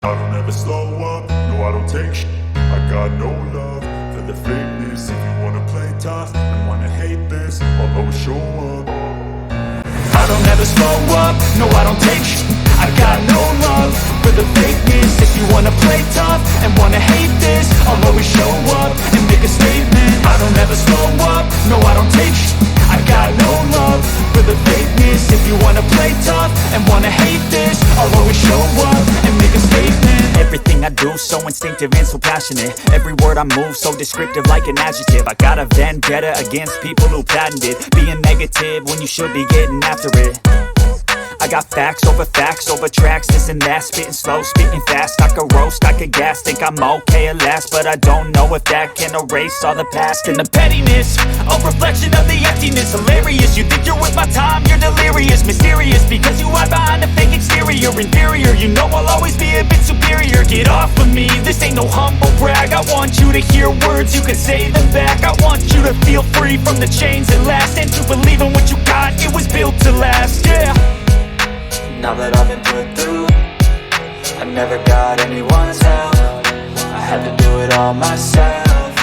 I don't ever slow up, no I don't take shit. I got no love for the fakeness. If you wanna play tough and wanna hate this, I'll always show up. I don't ever slow up, no I don't take shit. I got no love for the fakeness. If you wanna play tough and wanna hate this, I'll always show up and make a statement. I don't ever slow up, no I don't take shit. I got no love for the fakeness. If you wanna play tough and wanna hate this, I'll always show up and make a statement. Everything I do so instinctive and so passionate. Every word I move so descriptive like an adjective. I got a vendetta against people who patented being negative when you should be getting after it. I got facts over tracks, this and that. Spitting slow, spitting fast. I could roast, I could gas. Think I'm okay at last, but I don't know if that can erase all the past. And the pettiness, a reflection of the emptiness. Hilarious, you think you're worth my time, you're delirious. Mysterious, because you hide behind a fake exterior. Inferior, you know I'll always be a bit superior. Get off of me, this ain't no humble brag. I want you to hear words, you can say them back. I want you to feel free from the chains that last, and to believe in what you got, it was built to last, yeah. Now that I've been put through, I never got anyone's help. I had to do it all myself.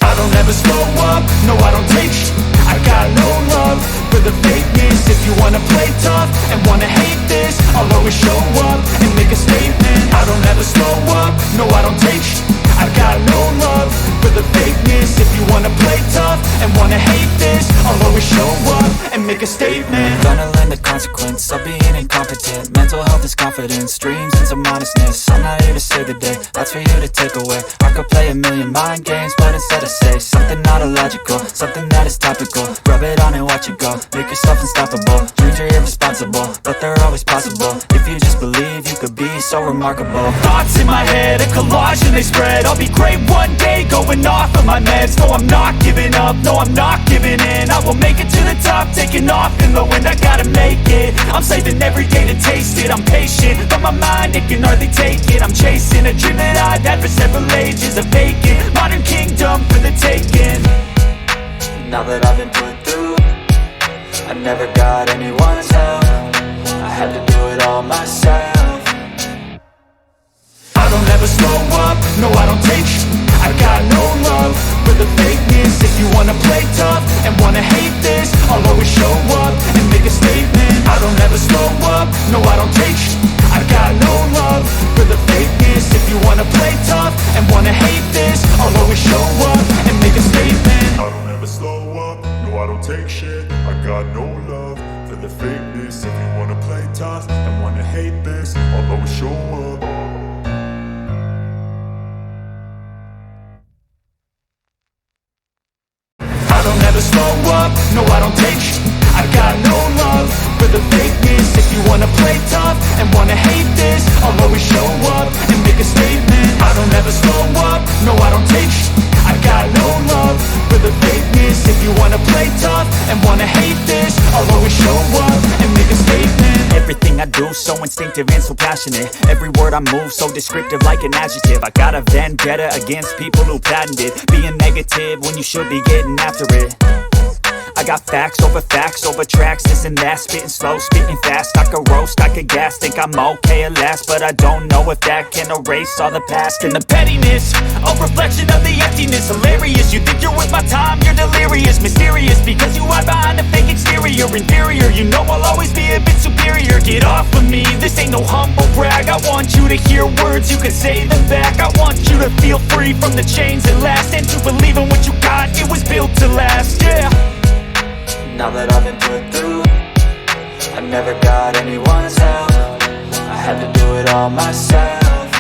I don't ever slow up, no I don't take shit. I got no love for the fakeness. If you wanna play tough and wanna hate this, I'll always show up and make a statement. I don't ever slow up, no I don't take shit. I got no love for the fakeness. If you wanna play tough and wanna hate this, I'll always show up and make a statement. Gonna learn the consequence of being incompetent. Mental health is confidence, dreams and some honestness. I'm not here to save the day, that's for you to take away. I could play a million mind games, but instead I say something not illogical, something that is topical. Rub it on and watch it go, make yourself unstoppable. Dreams are irresponsible, but they're always possible. If you just believe, you could be so remarkable. Thoughts in my head, a collage and they spread. I'll be great one day, going off of my meds. No, I'm not giving up, no, I'm not giving in. I will make it to the top, taking off in the wind. I gotta make it, I'm saving every day to taste it. I'm patient, but my mind, it can hardly take it. I'm chasing a dream that I've had for several ages. A vacant, modern kingdom for the taking. Now that I've been put through, I never got anyone's help. I had to do it all myself. I don't ever slow up, no I don't take shit. I got no love for the fakeness. If you wanna play tough and wanna hate this, I'll always show up and make a statement. I don't ever slow up, no I don't take shit. I got no love for the fakeness. If you wanna play tough and wanna hate this, I'll always show up and make a statement. I don't ever slow up, no I don't take shit. I got no love for the fakeness. If you wanna play tough and wanna hate this, I'll always show up. I don't ever slow up, no I don't take shit. I got no love for the fakeness. If you wanna play tough and wanna hate this, I'll always show up and make a statement. I don't ever slow up, no I don't take shit. I got no love for the fakeness. If you wanna play tough and wanna hate this, I'll always show up and make a statement. Everything I do so instinctive and so passionate. Every word I move so descriptive like an adjective. I got a vendetta against people who patented being negative when you should be getting after it. I got facts over tracks, this and that. Spitting slow, spitting fast. I could roast, I could gas. Think I'm okay at last, but I don't know if that can erase all the past. And the pettiness, a reflection of the emptiness. Hilarious, you think you're worth my time, you're delirious. Mysterious, because you hide behind a fake exterior. Inferior, you know I'll always be a bit superior. Get off of me, this ain't no humble brag. I want you to hear words, you can say them back. I want you to feel free from the chains that last, and to believe in what you got, it was built to last, yeah. Now that I've been put through, I never got anyone's help. I had to do it all myself.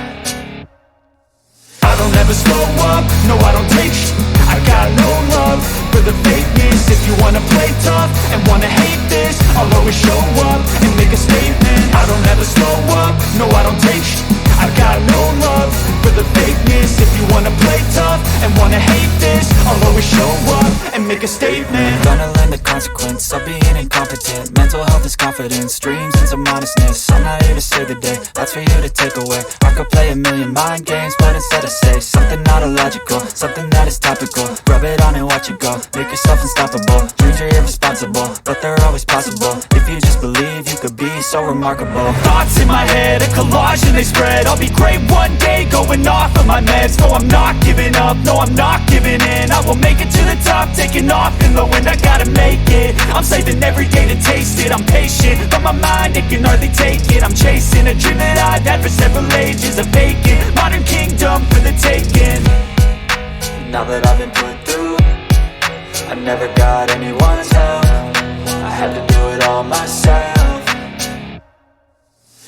I don't ever slow up, no I don't take shit. I got no love for the fakeness. If you wanna play tough and wanna hate this, I'll always show up and make a statement. I don't ever slow up, no I don't take shit. I got no love for the fakeness. If you wanna play tough and wanna hate this, I'll always show up and make a statement. Gonna learn the consequence of being incompetent. Mental health this confidence, dreams into modestness. I'm not here to save the day, that's for you to take away. I could play a million mind games, but instead I say something not illogical, something that is topical. Rub it on and watch it go, make yourself unstoppable. Dreams are irresponsible, but they're always possible. If you just believe, you could be so remarkable. Thoughts in my head, a collage and they spread. I'll be great one day, going off of my meds. No, I'm not giving up, no, I'm not giving in. I will make it to the top, taking off in the wind. I gotta make it, I'm saving every day to taste it. I'm patient, but my mind, it can hardly take it. I'm chasing a dream that I've had for several ages. A vacant, modern kingdom for the taking. Now that I've been put through, I never got anyone's help. I had to do it all myself.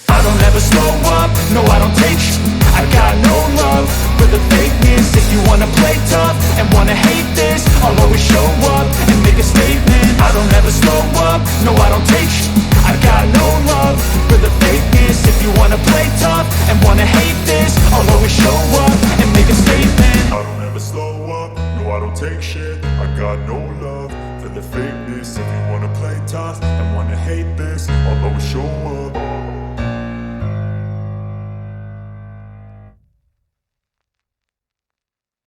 I don't ever slow up, no I don't take sh**. I got no love for the fakeness. If you wanna play tough and wanna hate this, I'll always show up and make a statement. I don't ever slow up, no I don't take sh**. I got no love for the fakeness. If you wanna play tough and wanna hate this, I'll always show up and make a statement. I don't ever slow up, no I don't take shit. I got no love for the fakeness. If you wanna play tough and wanna hate this, I'll always show up.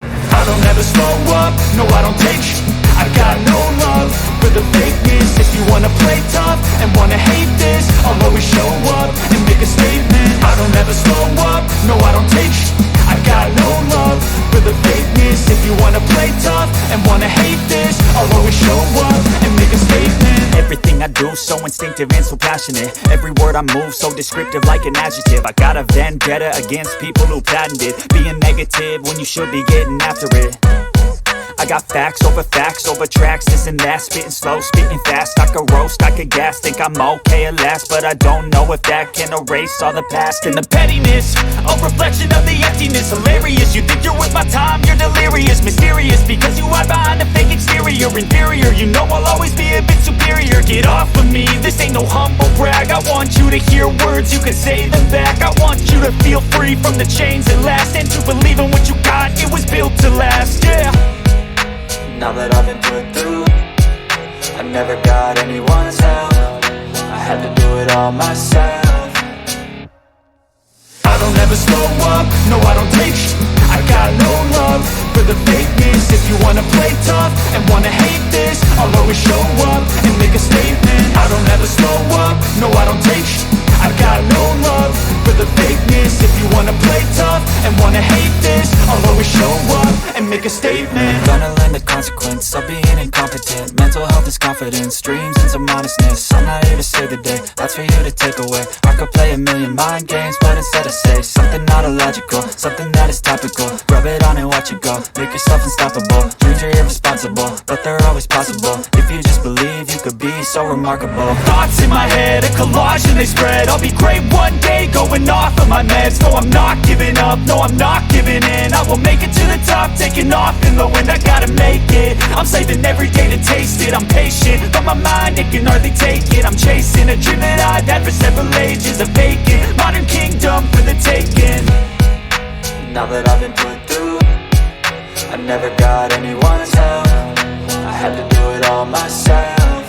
I don't ever slow up, no I don't take sh**. I got no love for the fakeness. If you wanna play tough and wanna hate this, I'll always show up and make a statement. I don't ever slow up, no I don't take sh**. I got no love for the fakeness. If you wanna play tough and wanna hate this, I'll always show up and make a statement. Everything I do so instinctive and so passionate. Every word I move so descriptive like an adjective. I got a vendetta against people who patented being negative when you should be getting after it. I got facts over tracks, this and that. Spitting slow, spitting fast, I could roast, I could gas. Think I'm okay at last, but I don't know if that can erase all the past. And the pettiness, a reflection of the emptiness. Hilarious, you think you're worth my time, you're delirious. Mysterious, because you hide behind a fake exterior. Inferior, you know I'll always be a bit superior. Get off of me, this ain't no humble brag. I want you to hear words, you can say them back. I want you to feel free from the chains that last, and to believe in what you got, it was built to last, yeah. Now that I've been put through, I never got anyone's help. I had to do it all myself. I don't ever slow up, no I don't take sh**. I got no love for the fakeness. If you wanna play tough and wanna hate this, I'll always show up and make a statement. I don't ever slow up, no I don't take sh**. I got no love for the fakeness. If you wanna play tough and wanna hate this, I'll always show up and make a statement. Gonna learn the consequence of being incompetent. Mental health is confidence, dreams into modestness. I'm not here to save the day, that's for you to take away. I could play a million mind games, but instead I say something not illogical, something that is topical. Rub it on and watch it go, make yourself unstoppable. Dreams are irresponsible, but they're always possible. If you just believe, you could be so remarkable. Thoughts in my head, a collage and they spread. I'll be great one day, going off of my meds. No, I'm not giving up, no, I'm not giving in. I will make it to the top, taking off in the wind. I gotta make it, I'm saving every day to taste it. I'm patient, but my mind, it can hardly take it. I'm chasing a dream that I've had for several ages. A vacant, modern kingdom for the taking. Now that I've been put through, I never got anyone's help. I had to do it all myself.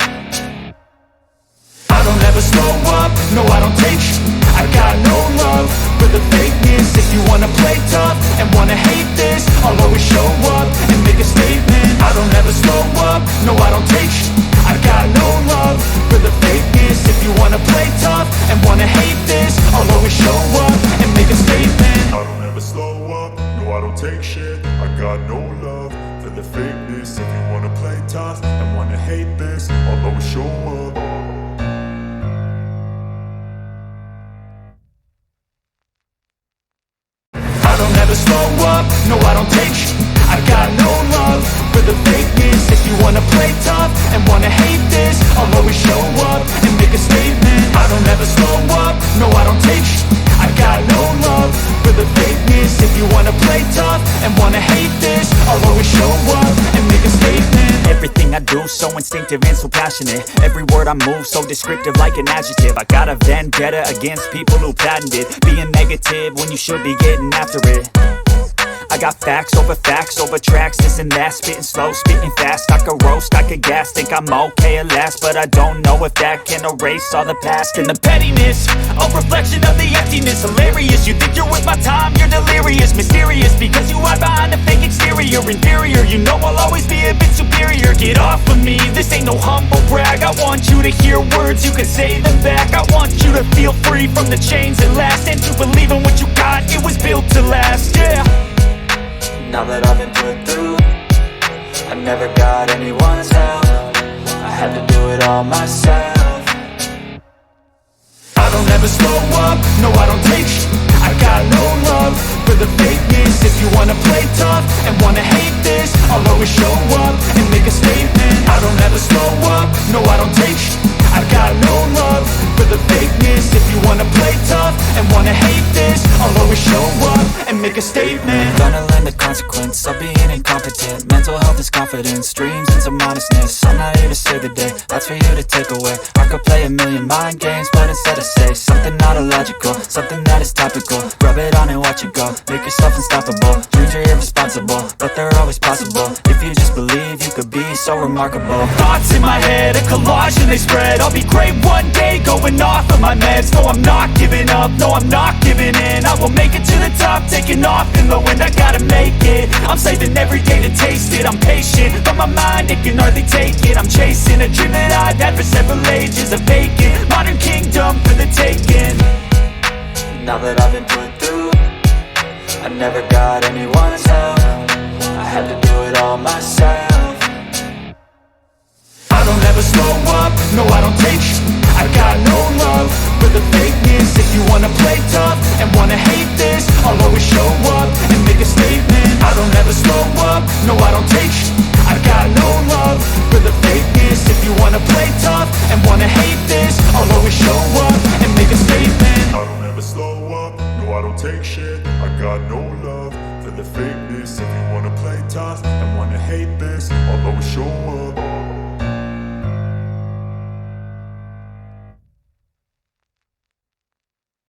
I don't ever slow up, no I don't take sh**. I got no love for the fakeness. If you wanna play tough and wanna hate this, I'll always show up and make a statement. I don't ever slow up, no I don't take sh**. I got no love for the fakeness. If you wanna play tough and wanna hate this, I'll always show up and make a statement. I don't ever slow up, no I don't take shit. I got no love for the fakeness. If you wanna play tough and wanna hate this, I'll always show up. I don't ever slow up, no I don't take sh**. I got no love for the fakeness. If you wanna play tough and wanna hate this, I'll always show up and make a statement. I don't ever slow up, no I don't take sh**. I got no love for the fakeness. If you wanna play tough and wanna hate this, I'll always show up and make a statement. Everything I do so instinctive and so passionate. Every word I move so descriptive like an adjective. I got a vendetta against people who patented being negative when you should be getting after it. I got facts over tracks, this and that, spitting slow, spitting fast. I could roast, I could gas, think I'm okay at last, but I don't know if that can erase all the past. And the pettiness, a reflection of the emptiness. Hilarious, you think you're worth my time, you're delirious. Mysterious, because you hide behind a fake exterior. Inferior, you know I'll always be a bit superior. Get off of me, this ain't no humble brag. I want you to hear words, you can say them back. I want you to feel free from the chains that last, and to believe in what you got, it was built to last, yeah. Now that I've been put through, I never got anyone's help. I had to do it all myself. I don't ever slow up, no I don't take sh**. I got no love for the fakeness. If you wanna play tough and wanna hate this, I'll always show up and make a statement. I don't ever slow up, no I don't take sh**. I got no love for the fakeness. If you wanna play tough and wanna hate this, I'll always show up and make a statement. Gonna learn the consequence of being incompetent. Mental health is confidence, dreams and some honestness. I'm not here to save the day, that's for you to take away. I could play a million mind games, but instead I say something not illogical, something that is topical. Rub it on and watch it go, make yourself unstoppable. Dreams are irresponsible, but they're always possible. If you just believe, you could be so remarkable. Thoughts in my head, a collage and they spread. I'll be great one day, going off of my meds. No, I'm not giving up, no, I'm not giving in. I will make it to the top, taking off in the wind. I gotta make it, I'm saving every day to taste it. I'm patient, but my mind, it can hardly take it. I'm chasing a dream that I've had for several ages. A vacant, modern kingdom for the taking. Now that I've been put through, I never got anyone's help. I had to do it all myself. I don't ever slow up, no I don't take sh**. I got no love for the fakeness. If you wanna play tough and wanna hate this, I'll always show up and make a statement. I don't ever slow up, no I don't take sh**. I got no love for the fakeness. If you wanna play tough and wanna hate this, I'll always show up and make a statement. I don't ever slow up, no I don't take shit. I got no love for the fakeness. If you wanna play tough and wanna hate this, I'll always show up.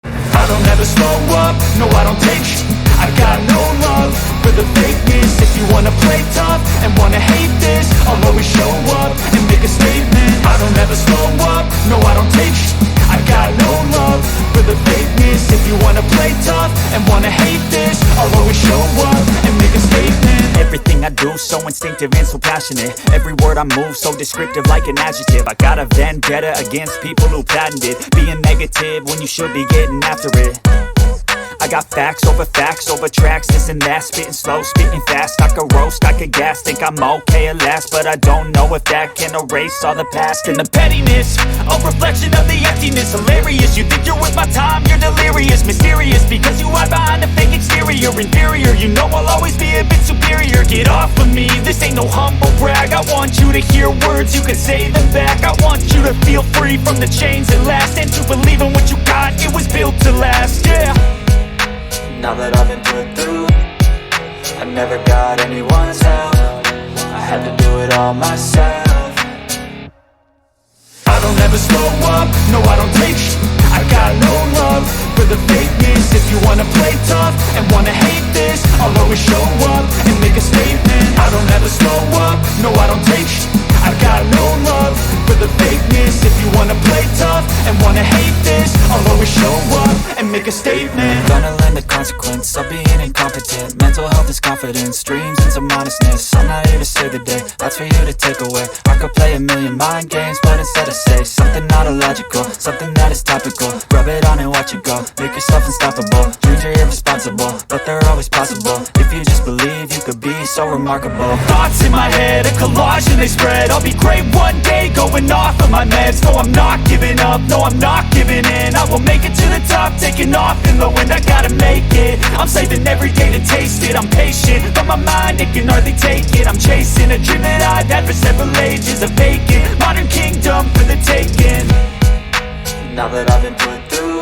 I don't ever slow up, no I don't take sh**. I got no love for the fakeness. If you wanna play tough and wanna hate this, I'll always show up and make a statement. I don't ever slow up, no I don't take sh**. I got no love for the fakeness. If you wanna play tough and wanna hate this, I'll always show up and make a statement. Everything I do so instinctive and so passionate. Every word I move so descriptive like an adjective. I got a vendetta against people who patented being negative when you should be getting after it. I got facts over tracks, this and that, spitting slow, spitting fast. I could roast, I could gas, think I'm okay at last, but I don't know if that can erase all the past. And the pettiness, a reflection of the emptiness. Hilarious, you think you're worth my time, you're delirious. Mysterious, because you hide behind a fake exterior. Inferior, you know I'll always be a bit superior. Get off of me, this ain't no humble brag. I want you to hear words, you can say them back. I want you to feel free from the chains that last, and to believe in what you got, it was built to last, yeah. Now that I've been put through, I never got anyone's help. I had to do it all myself. I don't ever slow up, no I don't take sh**. I got no love for the fakeness. If you wanna play tough and wanna hate this, I'll always show up and make a statement. I don't ever slow up, no I don't take sh**. I got no love for the fakeness. If you wanna play tough and wanna hate this, I'll always show up and make a statement. Gonna learn the consequence of being incompetent. Mental health is confidence, dreams and some honestness. I'm not here to save the day, that's for you to take away. I could play a million mind games, but instead I say something not illogical, something that is topical. Rub it on and watch it go, make yourself unstoppable. Dreams are irresponsible, but they're always possible. If you just believe, you could be so remarkable. Thoughts in my head, a collage and they spread. I'll be great one day, going off of my meds. No, I'm not giving up, no, I'm not giving in. I will make it to the top, taking off in the wind. I gotta make it, I'm saving every day to taste it. I'm patient, but my mind, it can hardly take it. I'm chasing a dream that I've had for several ages. A vacant, modern kingdom for the taking. Now that I've been put through,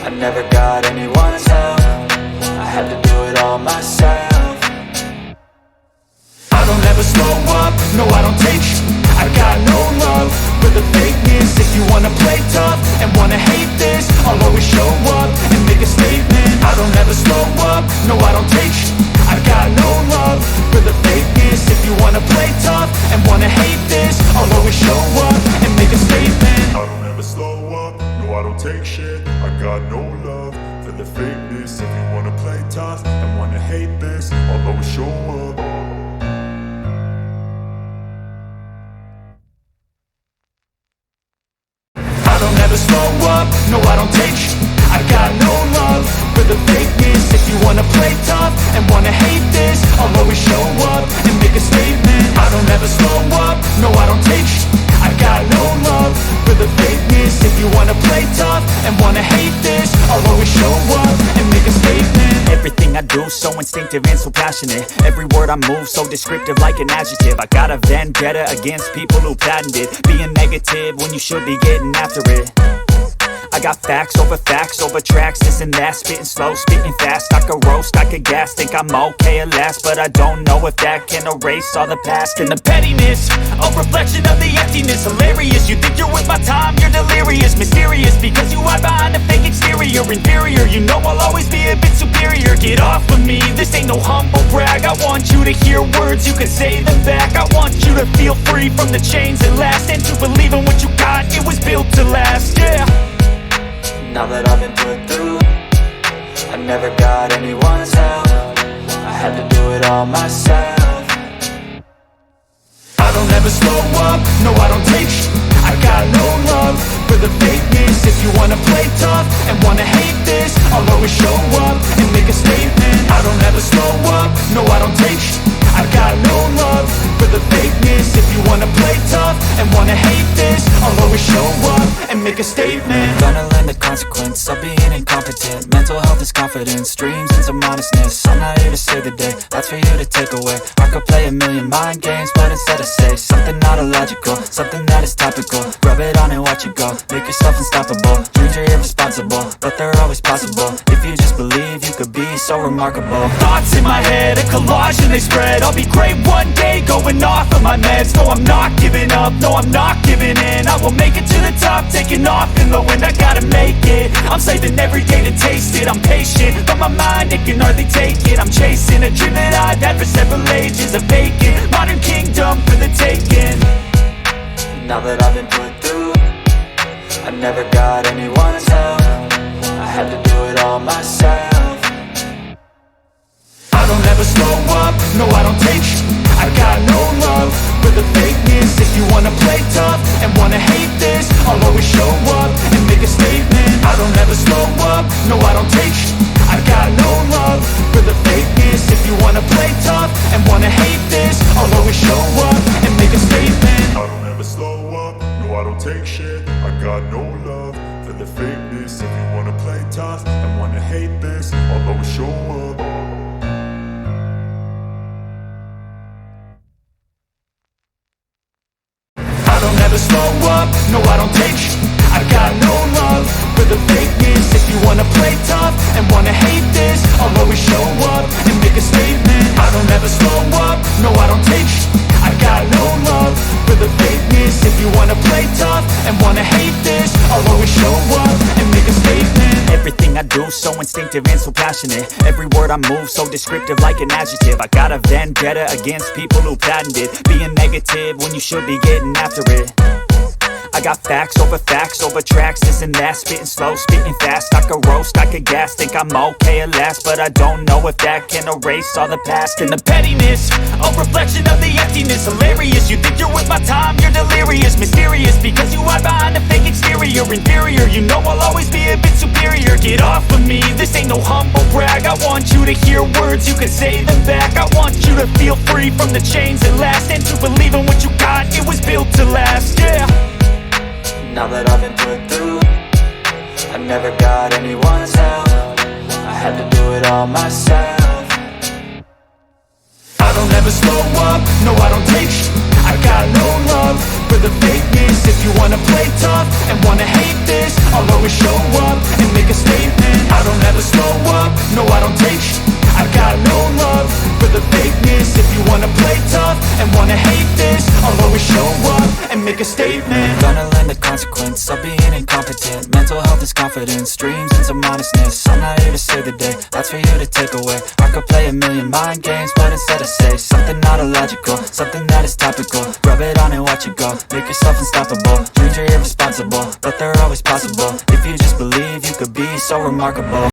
I never got anyone's help. I had to do it all myself. I don't ever slow up, no I don't take sh**. I got no love for the fakeness. If you wanna play tough and wanna hate this, I'll always show up and make a statement. I don't ever slow up, no I don't take sh**. the fakeness. If you wanna play tough and wanna hate this, I'll always show up. I don't ever slow up, no I don't take I got no love for the fakeness. If you wanna play tough and wanna hate this, I'll always show up and make a statement. I don't ever slow up, no I don't take I got no love for the fakeness. If you wanna play tough and wanna hate this, I'll always show up and make a statement. Everything I do so instinctive and so passionate. Every word I move so descriptive like an adjective. I got a vendetta against people who patented being negative when you should be getting after it. I got facts over tracks, this and that. Spitting slow, spitting fast, I could roast, I could gas. Think I'm okay at last, but I don't know if that can erase all the past. And the pettiness, a reflection of the emptiness. Hilarious, you think you're with my time, you're delirious. Mysterious, because you hide behind a fake exterior. Inferior, you know I'll always be a bit superior. Get off of me, this ain't no humble brag. I want you to hear words, you can say them back. I want you to feel free from the chains that last, and to believe in what you got, it was built to last, yeah. Now that I've been put through, I never got anyone's help. I had to do it all myself. I don't ever slow up, no I don't take I got no love for the fakeness. If you wanna play tough and wanna hate this, I'll always show up and make a statement. I don't ever slow up, no I don't take I got no love for the fakeness. If you wanna play tough and wanna hate this, I'll always show up and make a statement. Gonna learn the consequence of being incompetent. Mental health is confidence, dreams and some honestness. I'm not here to save the day, that's for you to take away. I could play a million mind games, but instead I say something not illogical, something that is topical. Rub it on and watch it go, make yourself unstoppable. Dreams are irresponsible, but they're always possible. If you just believe, you could be so remarkable. Thoughts in my head, a collage and they spread. I'll be great one day, going off of my meds. No, I'm not giving up, no, I'm not giving in. I will make it to the top, taking off in the wind. I gotta make it, I'm saving every day to taste it. I'm patient, but my mind, it can hardly take it. I'm chasing a dream that I've had for several ages. A vacant, modern kingdom for the taking. Now that I've been put through, I never got anyone's help. I had to do it all myself. I don't ever slow up, no I don't take I got no love for the fakeness. If you wanna play tough and wanna hate this, I'll always show up and make a statement. I don't ever slow up, no I don't take I got no love for the fakeness. If you wanna play tough and wanna hate this, I'll always show up and make a statement. I don't ever slow up, no I don't take shit. I got no love for the fakeness. If you wanna play tough and wanna hate this, I'll always show up. I don't ever slow up, no I don't take I got no love for the fakeness. If you wanna play tough and wanna hate this, I'll always show up and make a statement. I don't ever slow up, no I don't take I got no love for the fakeness. If you wanna play tough and wanna hate this, I'll always show up and make a statement. Everything I do so instinctive and so passionate. Every word I move so descriptive like an adjective. I got a vendetta against people who patented being negative when you should be getting after it. I got facts over tracks, this and that. Spitting slow, spitting fast, I could roast, I could gas. Think I'm okay at last, but I don't know if that can erase all the past. And the pettiness, a reflection of the emptiness. Hilarious, you think you're with my time, you're delirious. Mysterious, because you hide behind a fake exterior. Inferior, you know I'll always be a bit superior. Get off of me, this ain't no humble brag. I want you to hear words, you can say them back. I want you to feel free from the chains that last, and to believe in what you got, it was built to last, yeah. Now that I've been put through, I never got anyone's help. I had to do it all myself. I don't ever slow up, no I don't take I got no love for the fakeness. If you wanna play tough and wanna hate this, I'll always show up and make a statement. I don't ever slow up, no I don't take I got no love for the fakeness. If you wanna play tough and wanna hate this, I'll always show up and make a statement. Gonna learn the consequence of being incompetent. Mental health is confidence, dreams and some honestness. I'm not here to save the day, that's for you to take away. I could play a million mind games, but instead I say something not illogical, something that is topical. Rub it on and watch it go, make yourself unstoppable. Dreams are irresponsible, but they're always possible. If you just believe, you could be so remarkable.